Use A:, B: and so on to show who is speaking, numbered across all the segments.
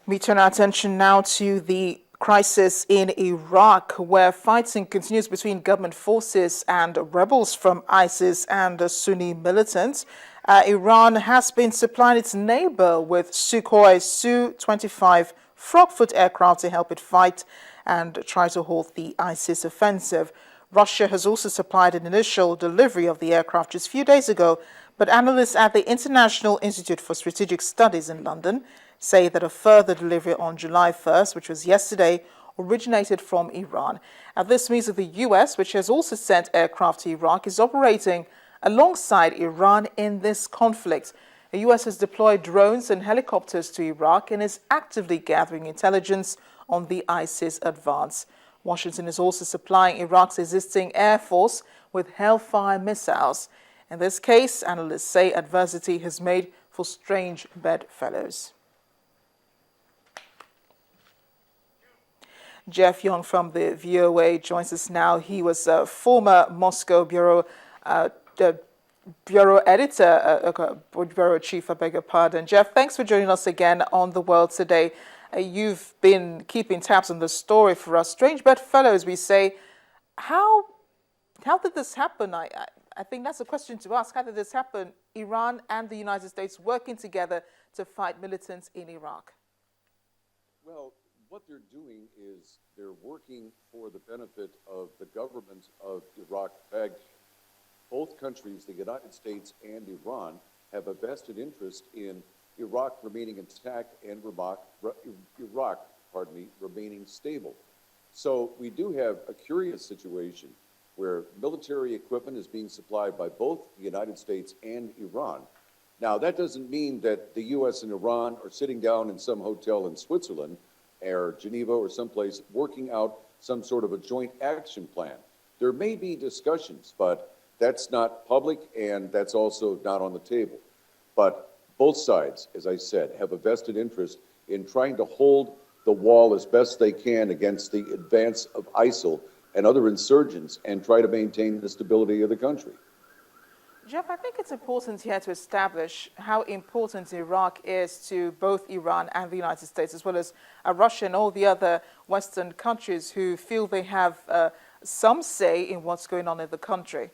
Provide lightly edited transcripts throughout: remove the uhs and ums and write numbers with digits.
A: We turn our attention now to the crisis in Iraq, where fighting continues between government forces and rebels from ISIS and the Sunni militants. Iran has been supplying its neighbor with Sukhoi Su-25 Frogfoot aircraft to help it fight and try to halt the ISIS offensive. Russia has also supplied an initial delivery of the aircraft just a few days ago, but analysts at the International Institute for Strategic Studies in London say that a further delivery on July 1st, which was yesterday, originated from Iran. And this means that the US, which has also sent aircraft to Iraq, is operating alongside Iran in this conflict. The US has deployed drones and helicopters to Iraq and is actively gathering intelligence on the ISIS advance. Washington is also supplying Iraq's existing air force with Hellfire missiles. In this case, analysts say adversity has made for strange bedfellows. Jeff Young from the VOA joins us now. He was a former Moscow bureau editor, bureau chief, I beg your pardon. Jeff, thanks for joining us again on The World Today. You've been keeping tabs on the story for us. Strange bedfellows, we say. How did this happen? I think that's a question to ask. How did this happen? Iran and the United States working together to fight militants in Iraq?
B: Well, what they're doing is they're working for the benefit of the government of Iraq. In fact, both countries, the United States and Iran, have a vested interest in Iraq remaining intact and Iraq remaining stable. So we do have a curious situation where military equipment is being supplied by both the United States and Iran. Now, that doesn't mean that the U.S. and Iran are sitting down in some hotel in Switzerland or Geneva or someplace working out some sort of a joint action plan. There may be discussions, but that's not public and that's also not on the table. But both sides, as I said, have a vested interest in trying to hold the wall as best they can against the advance of ISIL and other insurgents and try to maintain the stability of the country.
A: Jeff, I think it's important here to establish how important Iraq is to both Iran and the United States, as well as Russia and all the other Western countries who feel they have some say in what's going on in the country.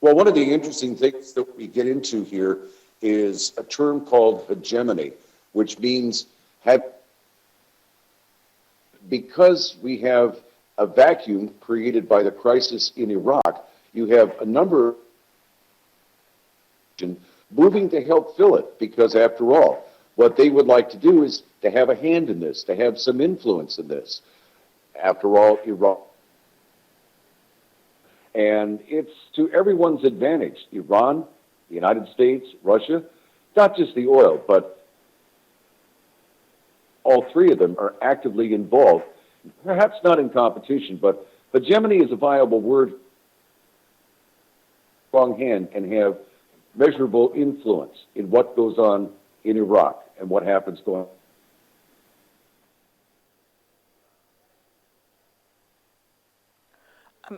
B: Well, one of the interesting things that we get into here is a term called hegemony, which means because we have a vacuum created by the crisis in Iraq, you have a number of moving to help fill it, because after all, what they would like to do is to have a hand in this, to have some influence in this. After all, Iraq. And it's to everyone's advantage. Iran, the United States, Russia, not just the oil, but all three of them are actively involved, perhaps not in competition, but hegemony is a viable word. Strong hand can have measurable influence in what goes on in Iraq and what happens going on.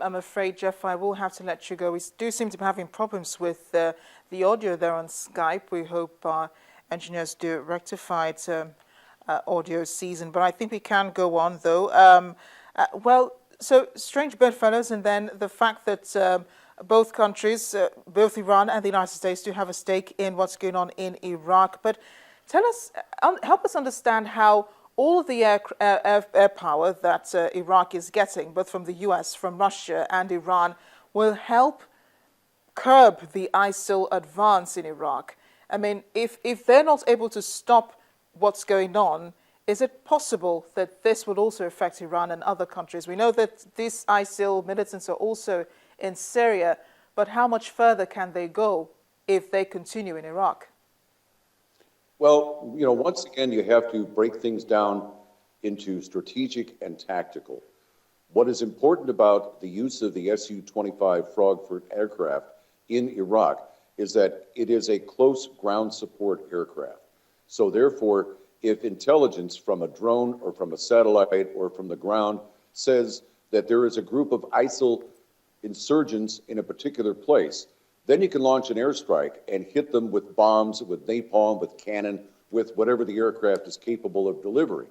A: I'm afraid, Jeff, I will have to let you go. We do seem to be having problems with the audio there on Skype. We hope our engineers do rectify it audio season, but I think we can go on, though. Well, so strange bedfellows, and then the fact that both countries, both Iran and the United States, do have a stake in what's going on in Iraq. But tell us, help us understand how all of the air power that Iraq is getting, both from the US, from Russia and Iran, will help curb the ISIL advance in Iraq. I mean, if they're not able to stop what's going on, is it possible that this will also affect Iran and other countries? We know that these ISIL militants are also in Syria, but how much further can they go if they continue in Iraq?
B: Well, once again, you have to break things down into strategic and tactical. What is important about the use of the Su-25 Frogfoot aircraft in Iraq is that it is a close ground support aircraft. So therefore, if intelligence from a drone or from a satellite or from the ground says that there is a group of ISIL insurgents in a particular place, then you can launch an airstrike and hit them with bombs, with napalm, with cannon, with whatever the aircraft is capable of delivering.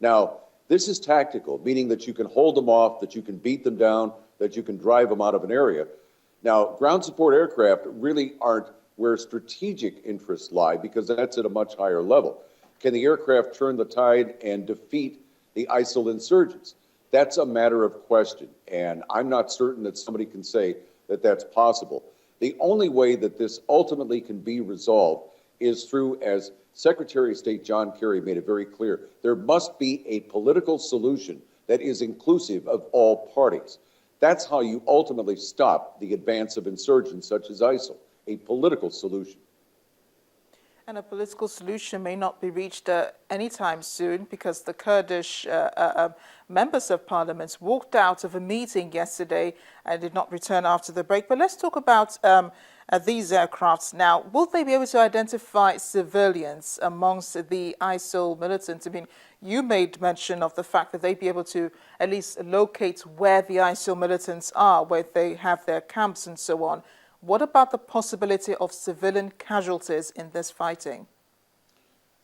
B: Now, this is tactical, meaning that you can hold them off, that you can beat them down, that you can drive them out of an area. Now, ground support aircraft really aren't where strategic interests lie, because that's at a much higher level. Can the aircraft turn the tide and defeat the ISIL insurgents? That's a matter of question, and I'm not certain that somebody can say that that's possible. The only way that this ultimately can be resolved is through, as Secretary of State John Kerry made it very clear, there must be a political solution that is inclusive of all parties. That's how you ultimately stop the advance of insurgents such as ISIL, a political solution.
A: And a political solution may not be reached anytime soon, because the Kurdish members of parliament walked out of a meeting yesterday and did not return after the break. But let's talk about these aircrafts now. Will they be able to identify civilians amongst the ISIL militants? I mean, you made mention of the fact that they'd be able to at least locate where the ISIL militants are, where they have their camps and so on. What about the possibility of civilian casualties in this fighting?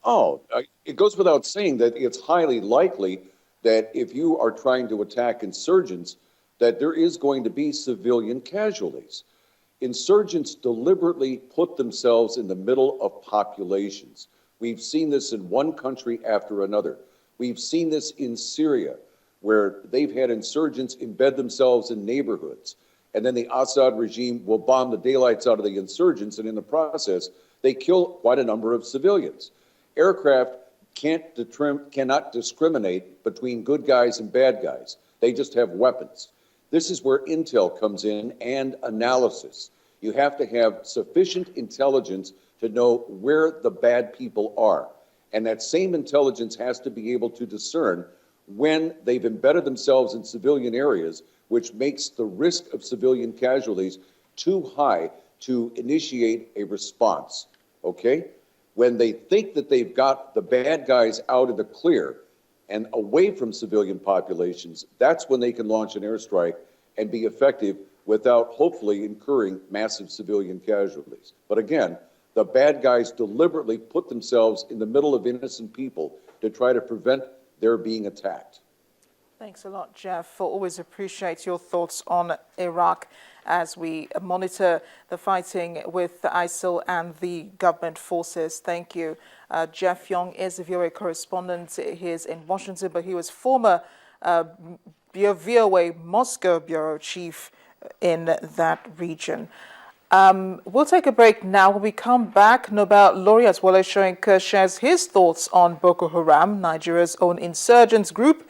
B: It goes without saying that it's highly likely that if you are trying to attack insurgents, that there is going to be civilian casualties. Insurgents deliberately put themselves in the middle of populations. We've seen this in one country after another. We've seen this in Syria, where they've had insurgents embed themselves in neighborhoods. And then the Assad regime will bomb the daylights out of the insurgents, and in the process, they kill quite a number of civilians. Aircraft cannot discriminate between good guys and bad guys. They just have weapons. This is where intel comes in and analysis. You have to have sufficient intelligence to know where the bad people are. And that same intelligence has to be able to discern when they've embedded themselves in civilian areas, which makes the risk of civilian casualties too high to initiate a response, okay? When they think that they've got the bad guys out of the clear and away from civilian populations, that's when they can launch an airstrike and be effective without hopefully incurring massive civilian casualties. But again, the bad guys deliberately put themselves in the middle of innocent people to try to prevent their being attacked.
A: Thanks a lot, Jeff. I always appreciate your thoughts on Iraq as we monitor the fighting with the ISIL and the government forces. Thank you. Jeff Young is a VOA correspondent. He is in Washington, but he was former VOA Moscow bureau chief in that region. We'll take a break now. When we come back, Nobel laureate Wole Soyinka shares his thoughts on Boko Haram, Nigeria's own insurgents group,